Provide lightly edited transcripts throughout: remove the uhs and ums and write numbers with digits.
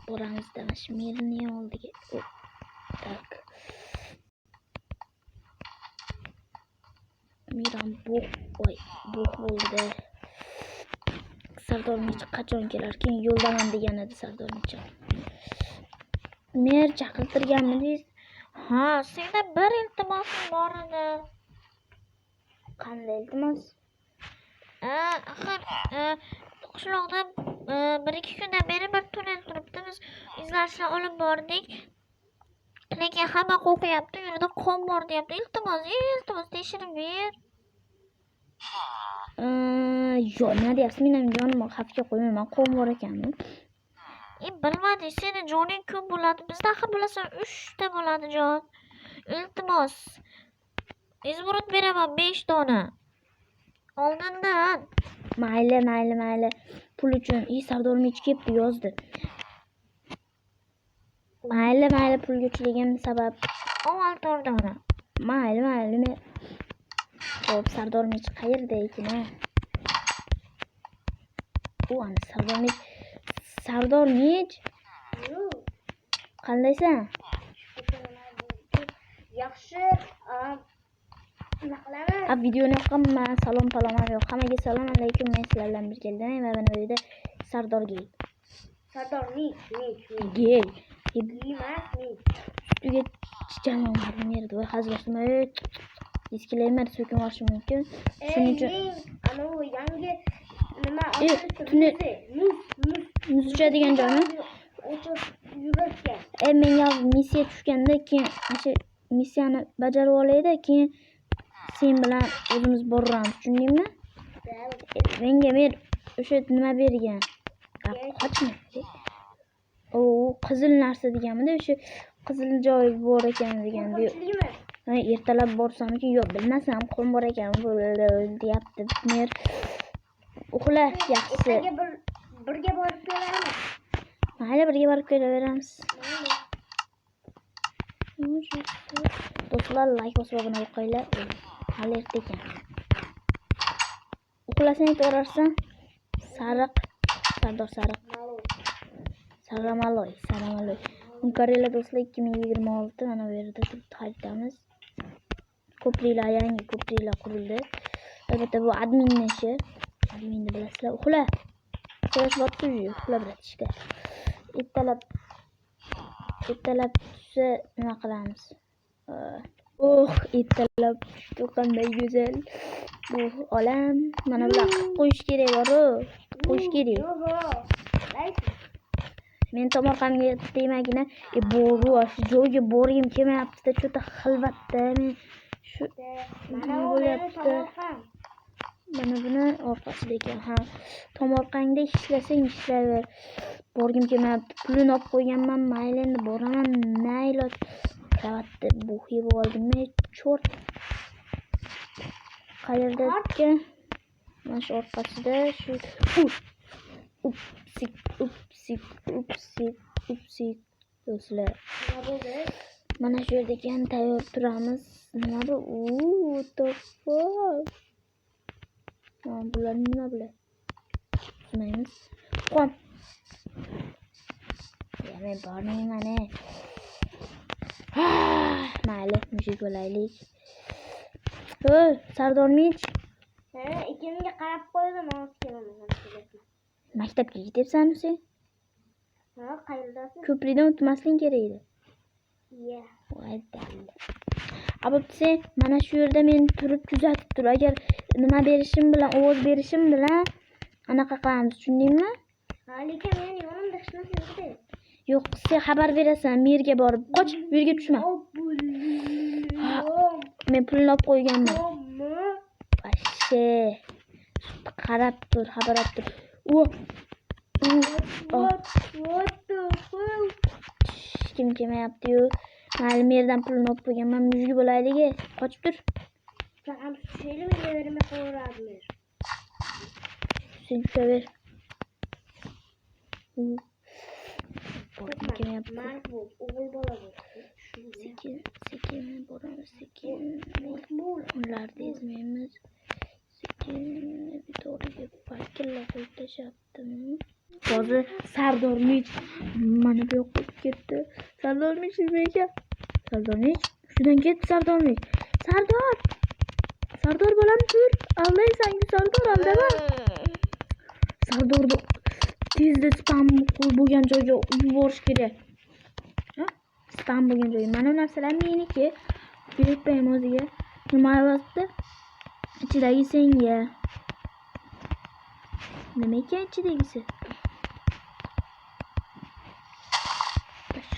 boramiz mana shu merni oldiga. Tak. Miran bo'q bo'ldi. Sardormicha qachon kelar? Keyin yo'ldaman degan edi Sardormicha. Mer chaqirtirganmidingiz? Ha, senda bir iltimosim bor edi. Qanday iltimos? Axir qishloqda 1-2 kundan beri bir tunnel turibdi. Biz izlashni olib bordik. Lekin hamma qo'rqyapti, yo'lda qon bor deyapti. Iltimos tekshirib ber. Yo'q, nima deyapsiz? Mening jonim xavfga qo'ymayman, qon bor ekanmi? Bilmadim, seni joning ko'p bo'ladi. Bizda axir bilasan 3 ta bo'ladi jon. Iltimos. Izburut beraman 5 dona. Oldindan. Mayli. Pul uchun Sardormich kelib yozdi. Mayli, pulguchiligim sabab. Avval 4 dona. Mayli. Xo'p, Sardormich qayerda ekan? Ana Sardormich. Qandaysan? Yaxshi. Nima qilaman? Videoni yoqqanman. Salom yo'q. Hammaga salom alaykum. Men sizlar bilan birgalikda va mana bu yerda Sardormich. Gey. Ustiga chichaman berdi. Voy hazillashdim. Diskleymer so'kib olishi mumkin. Shuning uchun ana u yangi nima muz uchadigan joymi? Menga missiya tushganda keyin o'sha missiyani bajarib olayda, keyin sen bilan o'zimiz boramiz, tushundingmi? Menga o'sha nima bergan? Qochma. Qizil narsa deganmidi? O'sha qizil joy bor ekan degandi. Ertalab borsamki, yo'q, bilmasam, qon bor ekan deyapti. Mer uxla yaxshisi. Birga borib kelarmiz. Mayli, birga borib kelaveramiz. Do'stlar, like bosib obuna bo'lib qo'yinglar. Hali erta ekan. Uxlasang to'g'rarsan. Sardor Sariq. Saramaloy. Unkarela do'stlar 2026 mana bu yerda xaritamiz. Ko'priklar, yangi ko'priklar qurildi. Albatta bu adminning ishi. Adminni bilasizlar. Uxla. Uxlash bo'pti-yu, uxla bratishka. Ertalab tushsa nima qilamiz? Ertalab tushdi, qanday go'zal. Bu olam mana bular qo'yish kerak bor-ku. Qo'yish kerak. Men tomorqamga tegmagina, boru shu joyga borgim kelmayapti-da, cho'ta xilvatda. Men shu nima bo'lyapti? Mana buni orqasida ekan. Ha, tomorqangda ishlasang ishlayver. Borgim kelmayapti. Pulini olib qo'yganman, mayli endi boraman. Naylot kravatda buxib oldimmi? Chort. Qayerda ekan? Mana shu orqasida shu upsik. Do'stlar. Mana shu yerda ekan, tayyor turamiz. Nima bu? To'pol. Bular nima bular? Bilmaymiz. Qon. Men bormayman. Mayli, mushuk bo'laylik. Sardormich. Ikkinga qarab qo'ydim, Maktabga ketyapsanmi sen? Qayerdasan? Ko'prikdan o'tmasling kerak edi. Voy dalda. Sen mana shu yerda men turib kuzatib tur. Agar nima berishim bilan, ovoz berishim bilan anaqa qilamiz, tushundingmi? Lekin men yonimda hech narsa yo'q. Yo'q, sen xabar berasan, merga borib. Qoch, bu yerga tushma. Men pulni olib qo'yganman. Vashshe. Qarab tur, xabar olib tur. Kim kelmayapti-yu. Mayli, merdan pulni olib qo'yganman. Muzgi bo'laylik. Qochib tur. Sen filmga bermay qo'yradinglar. Sen tushaver. O'g'il bola bu. Sekin boramiz, sekin. Ularni ezmaymiz. Sekin to'g'riga parkirlar qo'yib tashlabdimi? hozir Sardormich mana bu yoqqa ketdi. Sardormich nega? Sardormich shundan ketdi Sardormich. Sardor bolam tur. Aldaysan Sardor aldama. Sardorni tezda spam bo'lgan joyga yuborish kerak. Ha? Spam bo'lgan joyga. Mana bu narsalar meniki. Berib o'ziga. Nima yozdi? İçidagi senga. Nima ekan ichidagisi?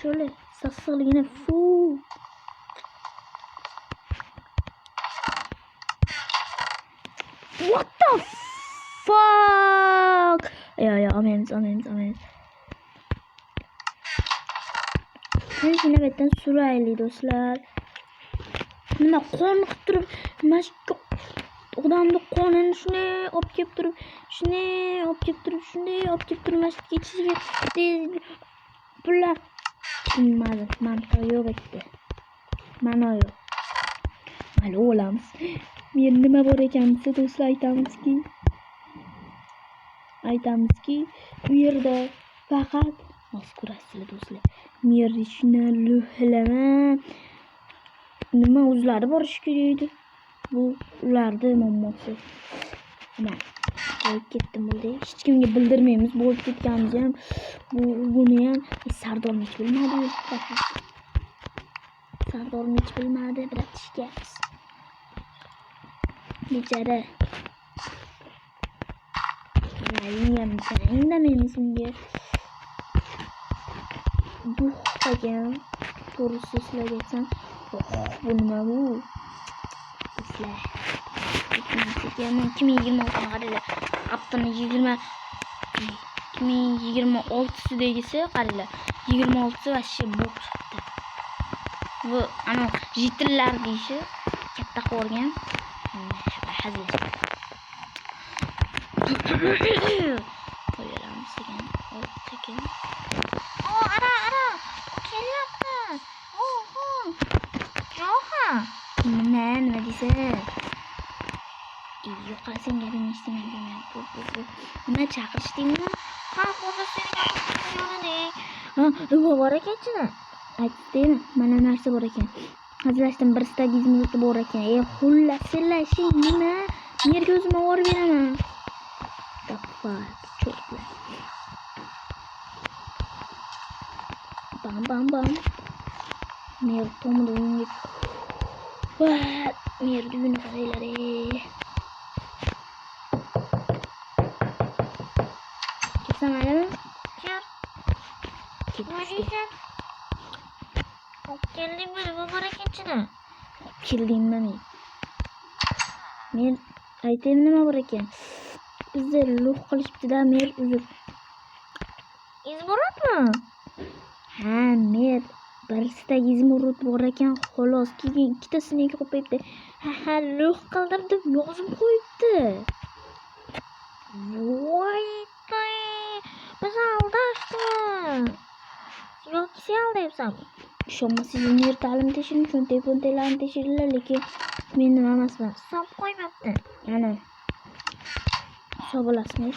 Şöyle sassıligini fu. What the fuck? Ya ameniz. Ben yine betten surayli dostlar. Nima qonib turib, mashq odamni qonini shunday olib kelib turib, mashq ketishiga pullar bilmadim. Manto yo'q etdi. Mana yo'q. Hali olamiz. Men nima bor ekan desa do'stlar aytamizki, bu yerda faqat maskurasizlar do'stlar. Men shuni luhlaman. Nima o'zlari borish kerak edi. Bu ularni muammosi. Mana bo'lib ketdim bo'ldi. Hech kimga bildirmaymiz. Bo'lib ketganimiz ham buni ham Sardormich bilmadi. Sardormich bilmadi, bratishga. Bechara. Nayam indamaymiz unga. Duh qilgan. To'g'risi sizlarga aytsam, bu nima bu? Sizlar 2026 qaranglar. Haftaning 2026-sidagisi qaranglar. 26si vashshi bo'p chiqdi. Bu ana jitillar deyishi katta qo'rgan. Hazil. Qo'yamiz degan. Tekin. Ara. Kelyapti. Yo'qa. Nima deysan? Yo'qa, sen gapingni eshitmayman. Nima chaqirishdingmi? Ha, hozir seni gapirding. Ha, nima bor ekan-chi? Aytdingmi? Mana narsa bor ekan. Hazillashdim, bir stadizm bor ekan. Xullas, senlar ishing nima? Yerga o'zim olib beraman. Tapar, cho'tlar. Bam. Mer tomda o'yinga. Mer düğünü qaranglar. Ketsan maylimi? Ketdi. Keldingmi? Nima bor ekan-chi? Keldingmi men? Men aytaymi nima bor ekan? Bizda luq qilishibdi-da, mer uzr. Izmurodmi? Ha, mer birisida izmurod bor ekan, xolos. Keyin ikkitasini qo'yibdi. Ha, luq qildim deb yozib qo'yibdi. Voy, biz aldashdimi? Yo'q, sen aldayapsan. Ishonmasangiz mer ta'lim tekshiring, shuni telefonlarni tekshiringlar, lekin men nima emasman. Hisob qo'ymabdi. Yana hisob olasizmi?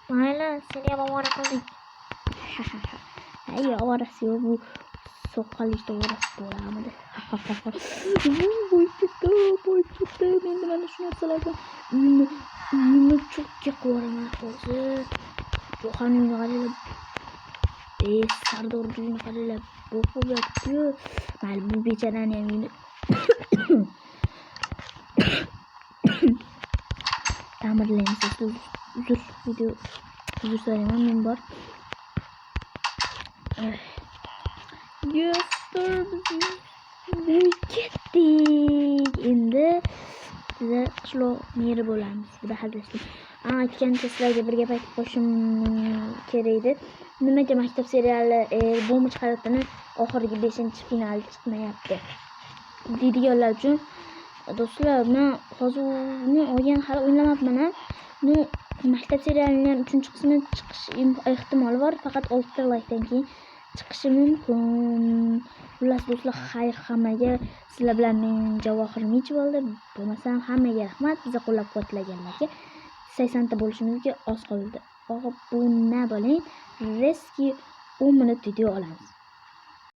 Mayli, sen ham ovora qilding. Ay, ovorasi yo'q, bu soqqalishda ovorasi bo'lamidi. Voy ketdi. Men mana shu narsalardan uyimni cho'kka qo'raman hozir. Yo'qani qaranglar. Sardor uyini qaranglar. Bo'qyapti-yu. Mayli, bu bechorani ham uyini ta'mirlaymiz. Uzr so'rayman, men bor. Ketdik. Endi biza qishloq meri bo'lamiz. Juda hazillashdim. Aytgancha sizlarga bir gap aytib qo'yishim kerak edi. Nimaga maktab seriali Bo'mich hayotini oxirgi 5-finali chiqmayapti deydiganlar uchun do'stlar, men hozirni olgan hali o'ylamabman. Maktab serialining 3-qismi chiqish ehtimoli bor, faqat 6 laydan keyin chiqishi mumkin. Xullas do'stlar, xayr hammaga. Sizlar bilan men Javohir Mich bo'ldi. Bo'lmasam hammaga rahmat, bizni qo'llab-quvvatlaganlarga. 80 ta bo'lishimizga obuna bo'ling. Rescue 10 minut video olamiz.